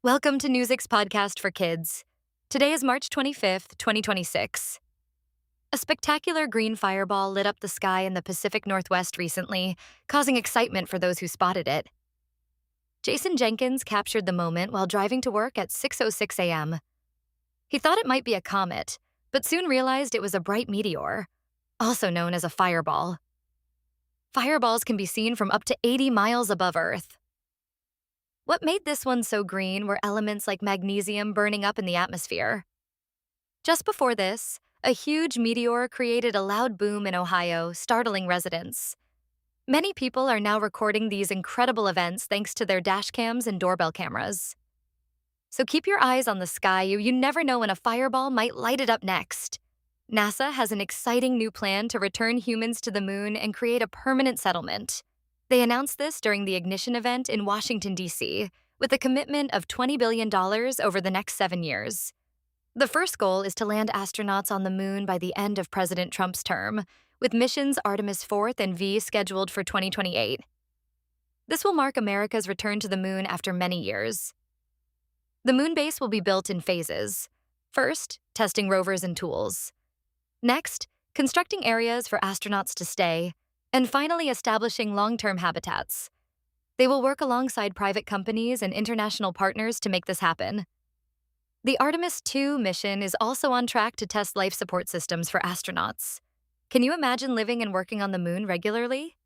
Welcome to Newsix Podcast for Kids. Today is March 25th, 2026. A spectacular green fireball lit up the sky in the Pacific Northwest recently, causing excitement for those who spotted it. Jason Jenkins captured the moment while driving to work at 6:06 a.m. He thought it might be a comet, but soon realized it was a bright meteor, also known as a fireball. Fireballs can be seen from up to 80 miles above Earth. What made this one so green were elements like magnesium burning up in the atmosphere. Just before this, a huge meteor created a loud boom in Ohio, startling residents. Many people are now recording these incredible events thanks to their dash cams and doorbell cameras. So keep your eyes on the sky, you never know when a fireball might light it up next. NASA has an exciting new plan to return humans to the moon and create a permanent settlement. They announced this during the Ignition event in Washington, D.C., with a commitment of $20 billion over the next 7 years. The first goal is to land astronauts on the moon by the end of President Trump's term, with missions Artemis 4 and V scheduled for 2028. This will mark America's return to the moon after many years. The moon base will be built in phases. First, testing rovers and tools. Next, constructing areas for astronauts to stay, and finally establishing long-term habitats. They will work alongside private companies and international partners to make this happen. The Artemis 2 mission is also on track to test life support systems for astronauts. Can you imagine living and working on the moon regularly?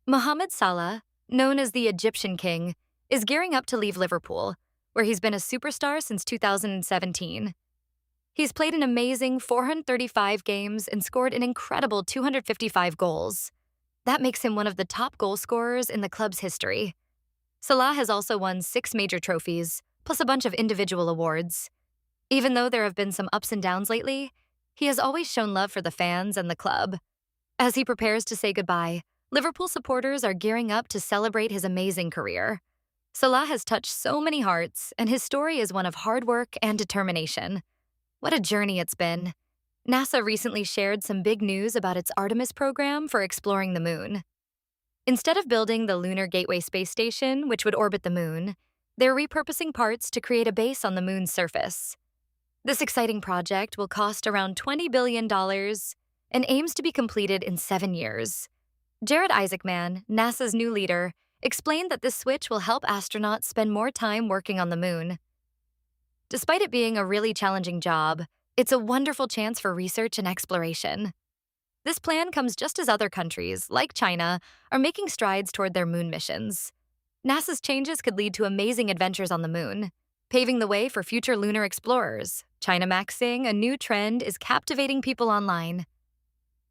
Mohammed Salah, known as the Egyptian King, is gearing up to leave Liverpool, where he's been a superstar since 2017. He's played an amazing 435 games and scored an incredible 255 goals. That makes him one of the top goal scorers in the club's history. Salah has also won 6 major trophies, plus a bunch of individual awards. Even though there have been some ups and downs lately, he has always shown love for the fans and the club. As he prepares to say goodbye, Liverpool supporters are gearing up to celebrate his amazing career. Salah has touched so many hearts, and his story is one of hard work and determination. What a journey it's been. NASA recently shared some big news about its Artemis program for exploring the moon. Instead of building the Lunar Gateway space station, which would orbit the moon, they're repurposing parts to create a base on the moon's surface. This exciting project will cost around $20 billion and aims to be completed in 7 years. Jared Isaacman, NASA's new leader, explained that this switch will help astronauts spend more time working on the moon. Despite it being a really challenging job, it's a wonderful chance for research and exploration. This plan comes just as other countries, like China, are making strides toward their moon missions. NASA's changes could lead to amazing adventures on the moon, paving the way for future lunar explorers. China maxing a new trend is captivating people online.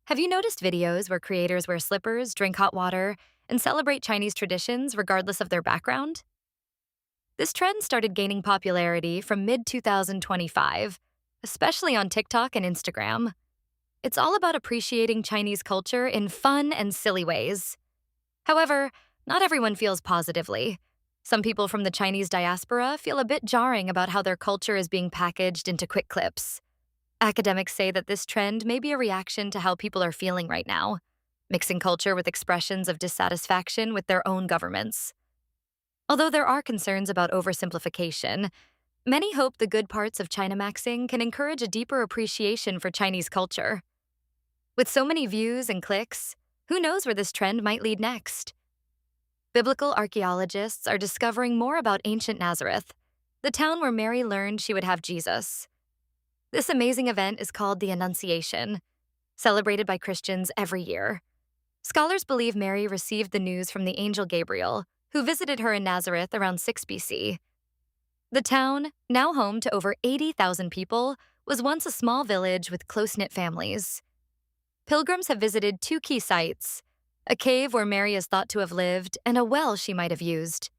Have you noticed videos where creators wear slippers, drink hot water, and celebrate Chinese traditions regardless of their background? This trend started gaining popularity from mid-2025, especially on TikTok and Instagram. It's all about appreciating Chinese culture in fun and silly ways. However, not everyone feels positively. Some people from the Chinese diaspora feel a bit jarring about how their culture is being packaged into quick clips. Academics say that this trend may be a reaction to how people are feeling right now, mixing culture with expressions of dissatisfaction with their own governments. Although there are concerns about oversimplification, many hope the good parts of China maxing can encourage a deeper appreciation for Chinese culture. With so many views and clicks, who knows where this trend might lead next? Biblical archaeologists are discovering more about ancient Nazareth, the town where Mary learned she would have Jesus. This amazing event is called the Annunciation, celebrated by Christians every year. Scholars believe Mary received the news from the angel Gabriel, who visited her in Nazareth around 6 BC. The town, now home to over 80,000 people, was once a small village with close-knit families. Pilgrims have visited 2 key sites, a cave where Mary is thought to have lived and a well she might have used.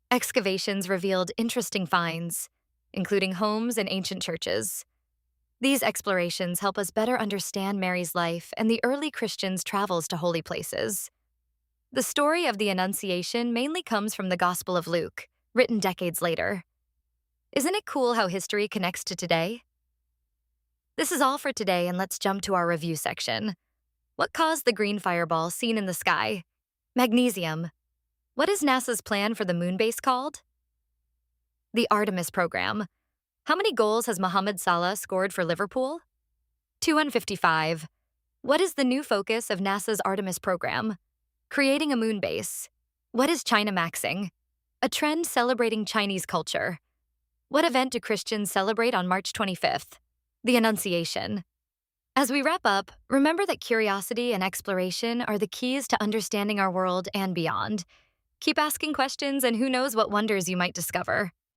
Excavations revealed interesting finds, including homes and ancient churches. These explorations help us better understand Mary's life and the early Christians' travels to holy places. The story of the Annunciation mainly comes from the Gospel of Luke, written decades later. Isn't it cool how history connects to today? This is all for today, and let's jump to our review section. What caused the green fireball seen in the sky? Magnesium. What is NASA's plan for the moon base called? The Artemis program. How many goals has Mohamed Salah scored for Liverpool? 255. What is the new focus of NASA's Artemis program? Creating a moon base. What is China Maxing? A trend celebrating Chinese culture. What event do Christians celebrate on March 25th? The Annunciation. As we wrap up, remember that curiosity and exploration are the keys to understanding our world and beyond. Keep asking questions, and who knows what wonders you might discover.